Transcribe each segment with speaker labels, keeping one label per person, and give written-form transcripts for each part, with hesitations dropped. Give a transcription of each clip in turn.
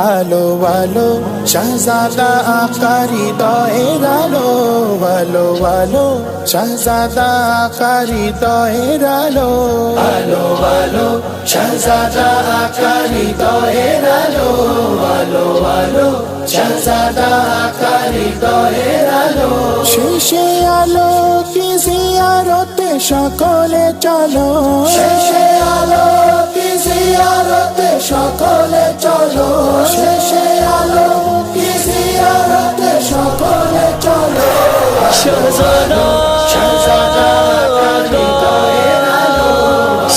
Speaker 1: আলো আলো শাহজাদা আকারি দয়ের আলো আলো আলো শাহজাদা আকারি দয়ের আলো আলো আলো শাহজাদা আকারি দয়ের আলো আলো আলো শাহজাদা আকারি দয়ের আলো শেষে আলো কি জিয়ারতে সকলে চলো শেষে আলো কি জিয়ারতে সকলে চলো শেষে আলো কি জিয়ারতে সকলে চলো
Speaker 2: শাহজাদা
Speaker 1: শাহজাদা আকারি দয়ের আলো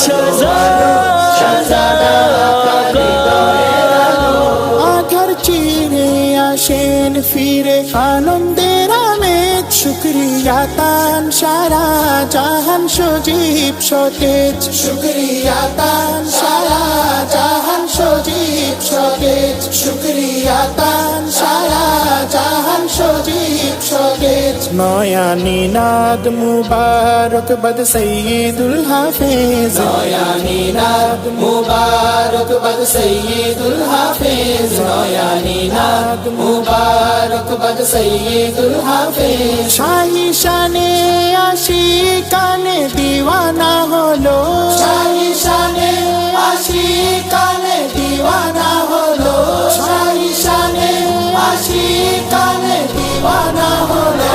Speaker 1: শাহজাদা আকারি দয়ের আলো আধার চিরে আসেন ফিরে আনন্দের আমেজ শুকরিয়া তান সারা জাহান সজীব সতেজ শুকরিয়া তান সারা জাহান সজীব সতেজ শুকরিয়া তান সারা জাহান সজীব সতেজ নয়া নিনাদ মুবারক বদ সৈয়দুল হাফেজ নয়া নিনাদ মুবারক বদ সৈয়দুল হাফেজ নয়া নিনাদ মুবারক বদ সৈয়দুল হাফেজ শাহি শানে আশিকানে দিওয়ানা হলো শাহি শানে আশিকানে দিওয়ানা হলো শাহি শানে আশিকানে দিওয়ানা হলো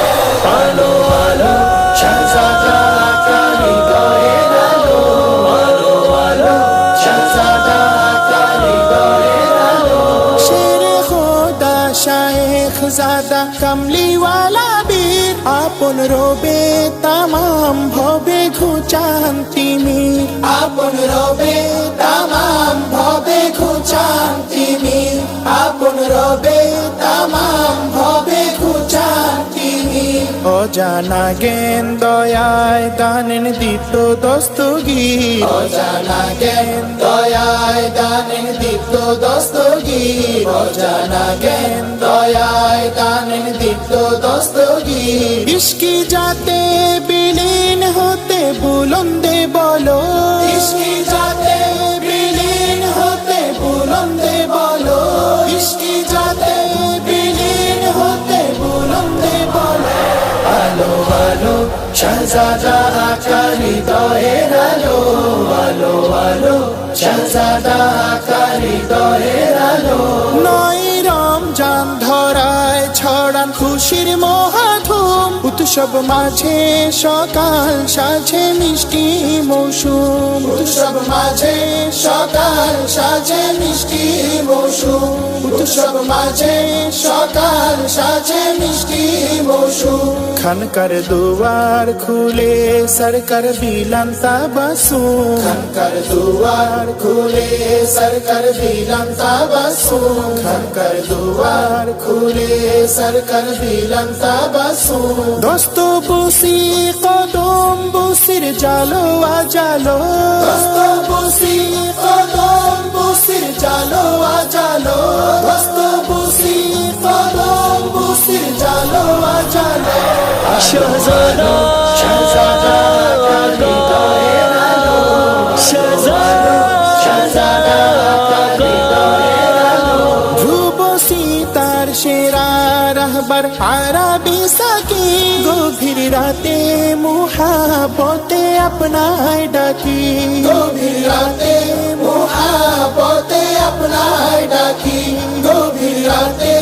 Speaker 2: আলো আলো
Speaker 1: শাহজাদা আকারি দয়ের আলো আলো আলো শাহজাদা আকারি দয়ের আলো শেরে খোদা শায়েখ জাদা কামলিওয়ালা বীর আপন রবে তামাম ভবে ঘুচান তিনি আপন রবে তামাম ভবে ঘুচান তিনি আপন রবে তামাম ভবে ঘুচান তিনি অজানা জ্ঞান দয়ায় দানেন দীপ্ত দস্তগীর অজানা জ্ঞান দয়ায় দানেন দীপ্ত দস্তগীর অজানা জ্ঞান দয়ায় দানেন দীপ্ত দস্তগীর ইশকি যাতে বিলীন হতে বুলন্দে বলো ইশকি যাতে বিলীন হতে বুলন্দে বলো ইশকি যাতে বিলীন হতে বুলন্দে বলো আলো আলো শাহজাদা আকারি দয়ের আলো আলো আলো শাহজাদা আকারি দয়ের আলো নয় রমজান ধরায় ছড়ান খুশির মহাধুম উৎসব মাঝে সকাল সাজে মিষ্টি মৌসুম উৎসব মাঝে সকাল সাজে মিষ্টি মৌসুম উৎসব মাঝে সকাল সাজে মিষ্টি মৌসুম খানকার দুয়ার খুলে সরকার বিলান তাবাসুম খানকার দুয়ার খুলে সরকার বিলান তাবাসুম খানকার দুয়ার খুলে সরকার বিলান তাবাসুম দোস্ত বসি কদম বসির জালো আজালো দোস্ত বসি কদম বসির জালো আজালো দোস্ত বসি কদম বসির জালো আজালো
Speaker 2: শাহজাদা
Speaker 1: শাহজাদা আকারি দয়ের আলো শাহজাদা আকারি দয়ের আলো ধ্রুব সীতার সেরা রাহবার আরবি সাকি গভীর রাতে মুহাব্বতে আপনায় ডাকি গভীর রাতে মুহাব্বতে আপনায় ডাকি গভীর রাতে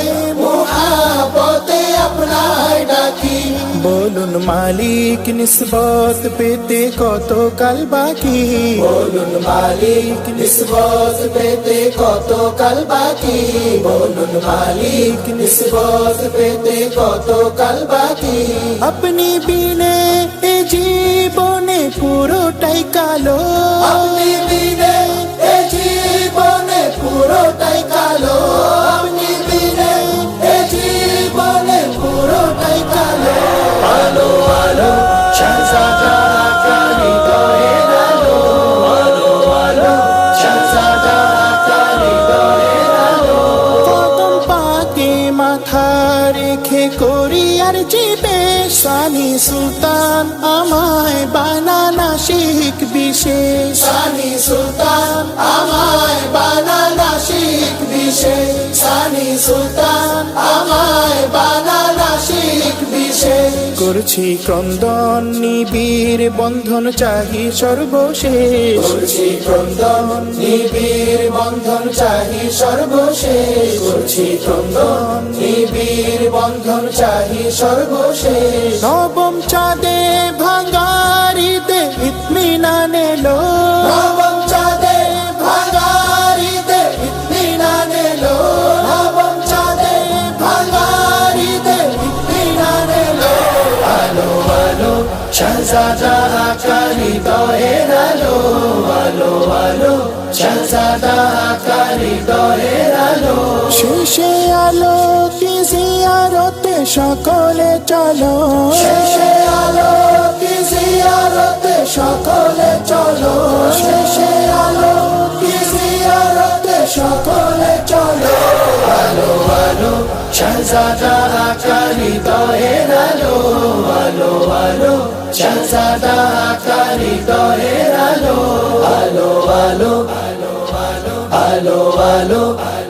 Speaker 1: মুহাব্বতে আপনায় ডাকি বলুন মালিক নিসবত পেতে কত কাল বাকি বলুন মালিক নিসবত পেতে কত কাল বাকি বলুন মালিক নিসবত পেতে কত কাল বাকি আপনি বিনে এ জীবনে পুরোটাই কালো আপনি বিনে এ জীবনে পুরোটাই কালো আপনি বিনে এ জীবনে পুরোটাই কালো
Speaker 2: আলো আলো
Speaker 1: শাহজাদা আকারি দয়ের আলো আলো আলো শাহজাদা আকারি দয়ের আলো কদম মাথা রেখে করি আর জিবে সানি সুলতান আমায় বানানা শিখ বিশেষ সানি সুলতান আমায় বানানা শিখ বিশেষ সানি সুলতান আমায় বানানা শিখ বিশেষ করছি ক্রন্দন নিবিড় বন্ধন চাহি সর্বশেষ করছি ক্রন্দন নিবিড় বন্ধন চাহি সর্বশেষ করছি ক্রন্দন নিবিড় বন্ধন চাহি সর্বশেষ নবম চাঁদে ভাঙারিতে ইতমিনান এলো নবম চাঁদে ভাঙারিতে ইতমিনান এলো নবম চাঁদে ভাঙারিতে ইতমিনান এলো আলো আলো শাহজাদা আকা হৃদয়ের আলো আলো আলো শাহজাদা আকা হৃদয়ের আলো শেষে আলো কি জিয়ারতে সকলে চলো শেষে আলো কি জিয়ারতে সকলে চলো শেষে আলো কি জিয়ারতে সকলে চলো আলো আলো শাহজাদা আকা হৃদয়ের আলো আলো আলো শাহজাদা আকা হৃদয়ের আলো আলো আলো আলো আলো আলো আলো